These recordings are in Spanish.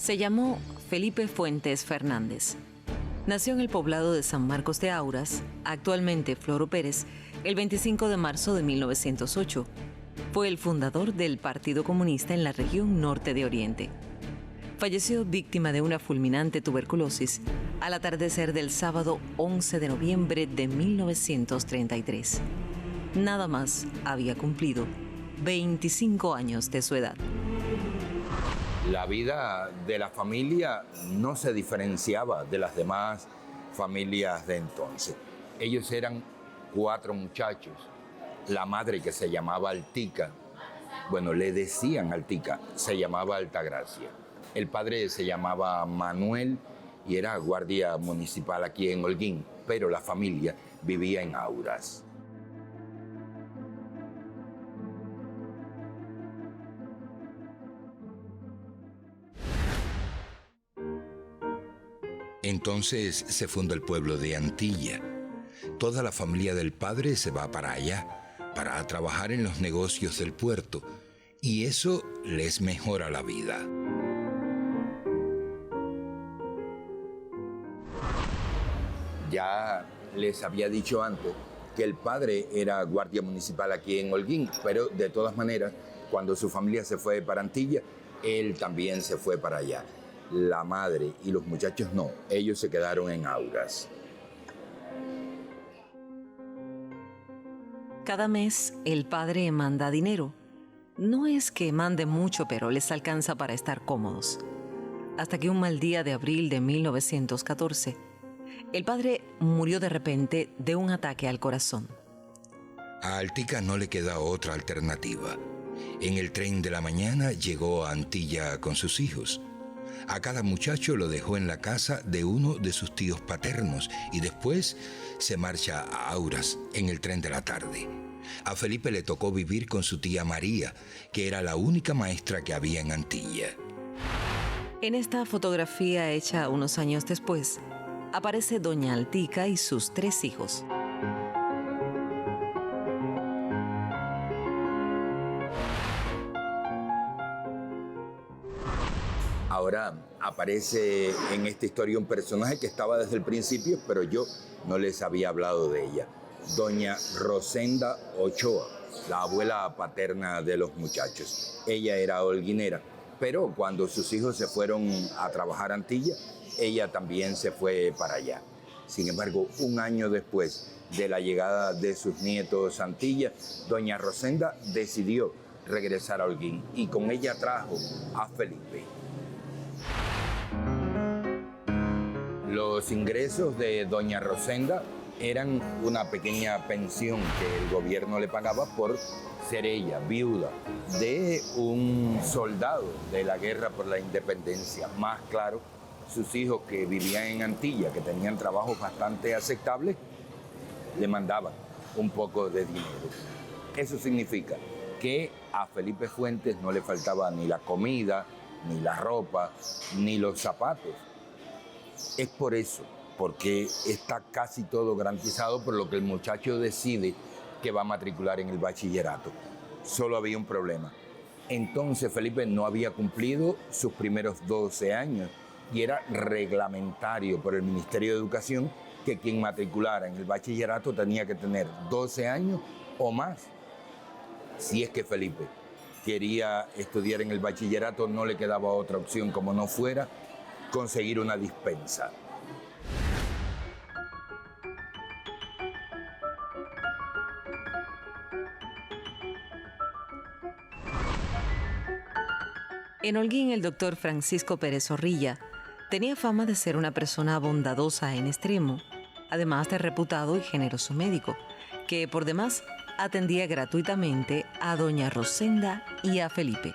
Se llamó Felipe Fuentes Fernández. Nació en el poblado de San Marcos de Auras, actualmente Floro Pérez, el 25 de marzo de 1908. Fue el fundador del Partido Comunista en la región norte de Oriente. Falleció víctima de una fulminante tuberculosis al atardecer del sábado 11 de noviembre de 1933. Nada más había cumplido 25 años de su edad. La vida de la familia no se diferenciaba de las demás familias de entonces. Ellos eran 4 muchachos. La madre, que se llamaba Altica, bueno, le decían Altica, se llamaba Altagracia. El padre se llamaba Manuel y era guardia municipal aquí en Holguín, pero la familia vivía en Auras. Entonces se funda el pueblo de Antilla. Toda la familia del padre se va para allá, para trabajar en los negocios del puerto, y eso les mejora la vida. Ya les había dicho antes que el padre era guardia municipal aquí en Holguín, pero de todas maneras, cuando su familia se fue para Antilla, él también se fue para allá. La madre y los muchachos no, ellos se quedaron en Auras. Cada mes el padre manda dinero. No es que mande mucho, pero les alcanza para estar cómodos. Hasta que un mal día de abril de 1914, el padre murió de repente de un ataque al corazón. A Altica no le queda otra alternativa. En el tren de la mañana llegó a Antilla con sus hijos. A cada muchacho lo dejó en la casa de uno de sus tíos paternos y después se marcha a Auras en el tren de la tarde. A Felipe le tocó vivir con su tía María, que era la única maestra que había en Antilla. En esta fotografía hecha unos años después, aparece doña Altica y sus 3 hijos. Ahora aparece en esta historia un personaje que estaba desde el principio, pero yo no les había hablado de ella. Doña Rosenda Ochoa, la abuela paterna de los muchachos. Ella era holguinera, pero cuando sus hijos se fueron a trabajar a Antilla, ella también se fue para allá. Sin embargo, un año después de la llegada de sus nietos a Antilla, doña Rosenda decidió regresar a Holguín y con ella trajo a Felipe. Los ingresos de doña Rosenda eran una pequeña pensión que el gobierno le pagaba por ser ella viuda de un soldado de la guerra por la independencia. Más claro, sus hijos que vivían en Antilla, que tenían trabajos bastante aceptables, le mandaban un poco de dinero. Eso significa que a Felipe Fuentes no le faltaba ni la comida, ni la ropa, ni los zapatos. Es por eso, porque está casi todo garantizado, por lo que el muchacho decide que va a matricular en el bachillerato. Solo había un problema. Entonces Felipe no había cumplido sus primeros 12 años y era reglamentario por el Ministerio de Educación que quien matriculara en el bachillerato tenía que tener 12 años o más. Si es que Felipe quería estudiar en el bachillerato, no le quedaba otra opción, como no fuera conseguir una dispensa. En Holguín, el doctor Francisco Pérez Zorrilla tenía fama de ser una persona bondadosa en extremo, además de reputado y generoso médico, que por demás atendía gratuitamente a doña Rosenda y a Felipe.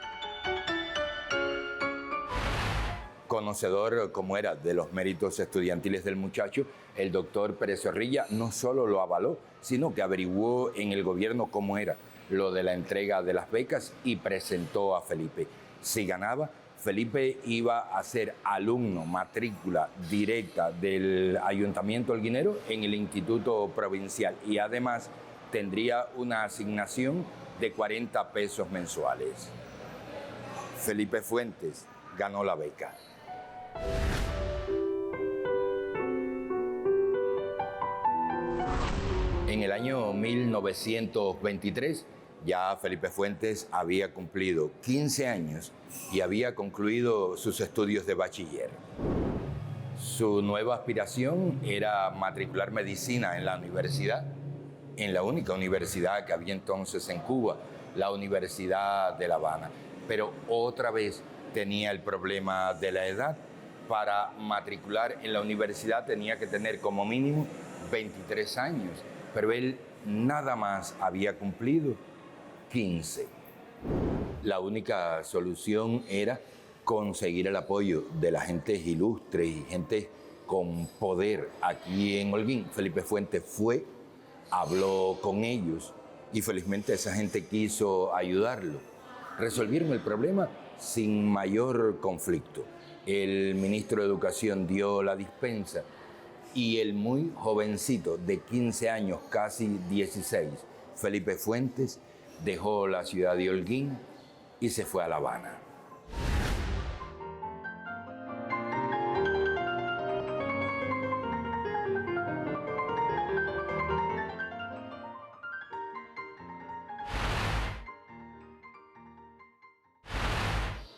Conocedor como era de los méritos estudiantiles del muchacho, el doctor Pérez Zorrilla no solo lo avaló, sino que averiguó en el gobierno cómo era lo de la entrega de las becas y presentó a Felipe. Si ganaba, Felipe iba a ser alumno, matrícula directa del Ayuntamiento holguinero en el Instituto Provincial y además tendría una asignación de 40 pesos mensuales. Felipe Fuentes ganó la beca. En el año 1923, ya Felipe Fuentes había cumplido 15 años y había concluido sus estudios de bachiller. Su nueva aspiración era matricular medicina en la universidad, en la única universidad que había entonces en Cuba, la Universidad de La Habana. Pero otra vez tenía el problema de la edad. Para matricular en la universidad tenía que tener como mínimo 23 años, pero él nada más había cumplido 15. La única solución era conseguir el apoyo de la gente ilustre y gente con poder aquí en Holguín. Felipe Fuentes fue, habló con ellos y felizmente esa gente quiso ayudarlo. Resolvieron el problema sin mayor conflicto. El ministro de Educación dio la dispensa y el muy jovencito de 15 años, casi 16, Felipe Fuentes, dejó la ciudad de Holguín y se fue a La Habana.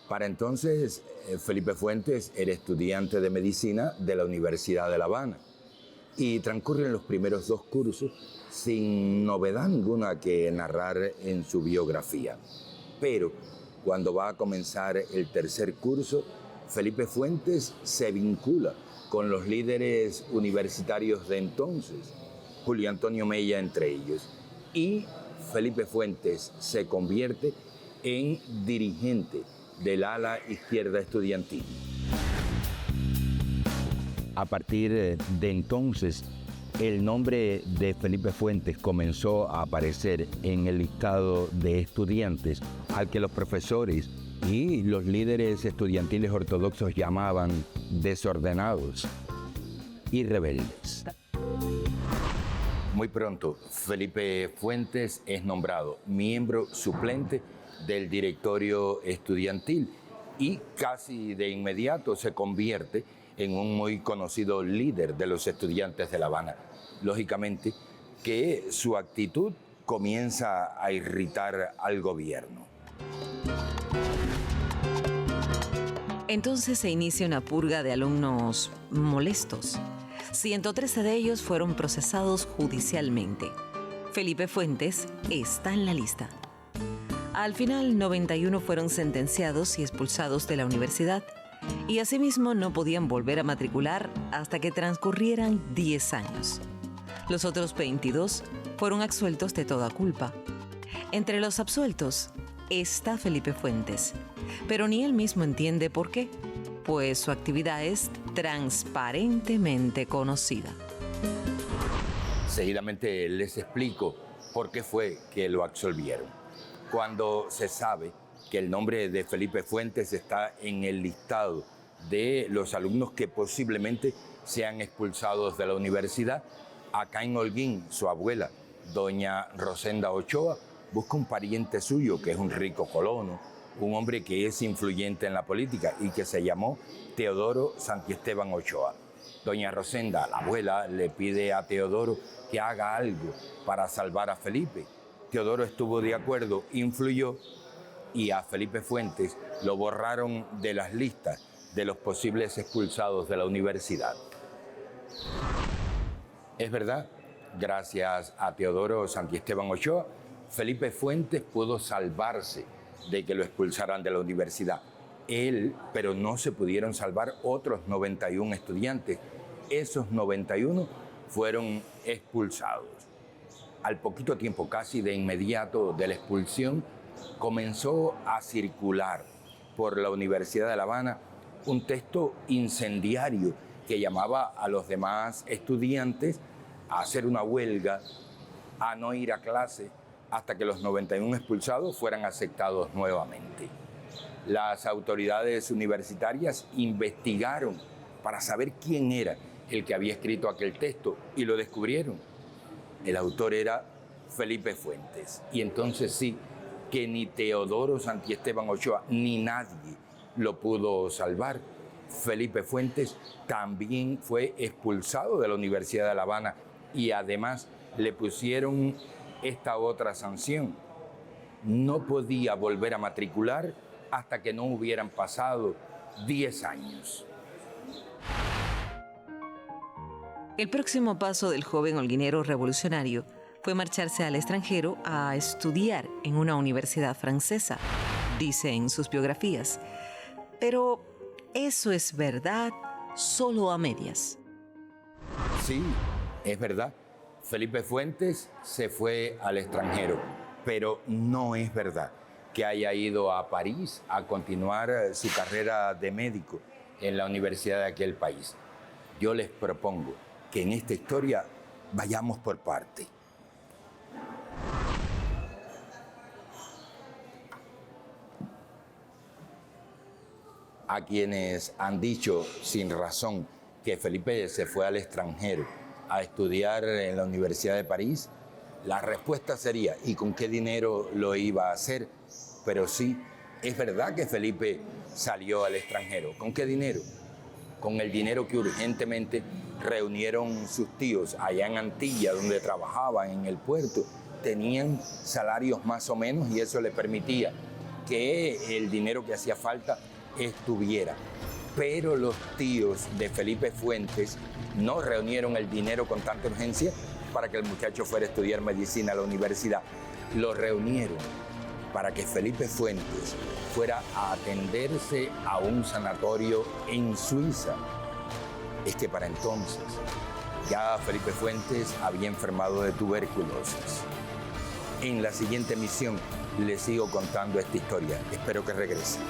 Para entonces, Felipe Fuentes era estudiante de medicina de la Universidad de La Habana y transcurren los primeros 2 cursos sin novedad ninguna que narrar en su biografía. Pero cuando va a comenzar el tercer curso, Felipe Fuentes se vincula con los líderes universitarios de entonces, Julio Antonio Mella entre ellos, y Felipe Fuentes se convierte en dirigente del ala izquierda estudiantil. A partir de entonces, el nombre de Felipe Fuentes comenzó a aparecer en el listado de estudiantes al que los profesores y los líderes estudiantiles ortodoxos llamaban desordenados y rebeldes. Muy pronto, Felipe Fuentes es nombrado miembro suplente del directorio estudiantil y casi de inmediato se convierte en un muy conocido líder de los estudiantes de La Habana. Lógicamente que su actitud comienza a irritar al gobierno. Entonces se inicia una purga de alumnos molestos. 113 de ellos fueron procesados judicialmente. Felipe Fuentes está en la lista. Al final, 91 fueron sentenciados y expulsados de la universidad, y asimismo no podían volver a matricular hasta que transcurrieran 10 años. Los otros 22 fueron absueltos de toda culpa. Entre los absueltos está Felipe Fuentes, pero ni él mismo entiende por qué, pues su actividad es transparentemente conocida. Seguidamente les explico por qué fue que lo absolvieron. Cuando se sabe que el nombre de Felipe Fuentes está en el listado de los alumnos que posiblemente sean expulsados de la universidad, acá en Holguín, su abuela, doña Rosenda Ochoa, busca un pariente suyo que es un rico colono, un hombre que es influyente en la política y que se llamó Teodoro Santiesteban Ochoa. Doña Rosenda, la abuela, le pide a Teodoro que haga algo para salvar a Felipe. Teodoro estuvo de acuerdo, influyó y a Felipe Fuentes lo borraron de las listas de los posibles expulsados de la universidad. Es verdad, gracias a Teodoro Santiesteban Ochoa, Felipe Fuentes pudo salvarse de que lo expulsaran de la universidad. Él, pero no se pudieron salvar otros 91 estudiantes. Esos 91 fueron expulsados. Al poquito tiempo, casi de inmediato de la expulsión, comenzó a circular por la Universidad de La Habana un texto incendiario que llamaba a los demás estudiantes a hacer una huelga, a no ir a clase, hasta que los 91 expulsados fueran aceptados nuevamente. Las autoridades universitarias investigaron para saber quién era el que había escrito aquel texto y lo descubrieron. El autor era Felipe Fuentes. Y entonces sí, que ni Teodoro Santiesteban Ochoa ni nadie lo pudo salvar. Felipe Fuentes también fue expulsado de la Universidad de La Habana y además le pusieron esta otra sanción. No podía volver a matricular hasta que no hubieran pasado 10 años. El próximo paso del joven holguinero revolucionario fue marcharse al extranjero a estudiar en una universidad francesa, dice en sus biografías. Pero eso es verdad solo a medias. Sí, es verdad. Felipe Fuentes se fue al extranjero, pero no es verdad que haya ido a París a continuar su carrera de médico en la universidad de aquel país. Yo les propongo que en esta historia vayamos por parte. A quienes han dicho sin razón que Felipe se fue al extranjero a estudiar en la Universidad de París, la respuesta sería ¿y con qué dinero lo iba a hacer? Pero sí, es verdad que Felipe salió al extranjero. ¿Con qué dinero? Con el dinero que urgentemente reunieron sus tíos allá en Antilla, donde trabajaban en el puerto. Tenían salarios más o menos y eso le permitía que el dinero que hacía falta estuviera. Pero los tíos de Felipe Fuentes no reunieron el dinero con tanta urgencia para que el muchacho fuera a estudiar medicina a la universidad. Lo reunieron para que Felipe Fuentes fuera a atenderse a un sanatorio en Suiza. Es que para entonces ya Felipe Fuentes había enfermado de tuberculosis. En la siguiente emisión les sigo contando esta historia. Espero que regresen.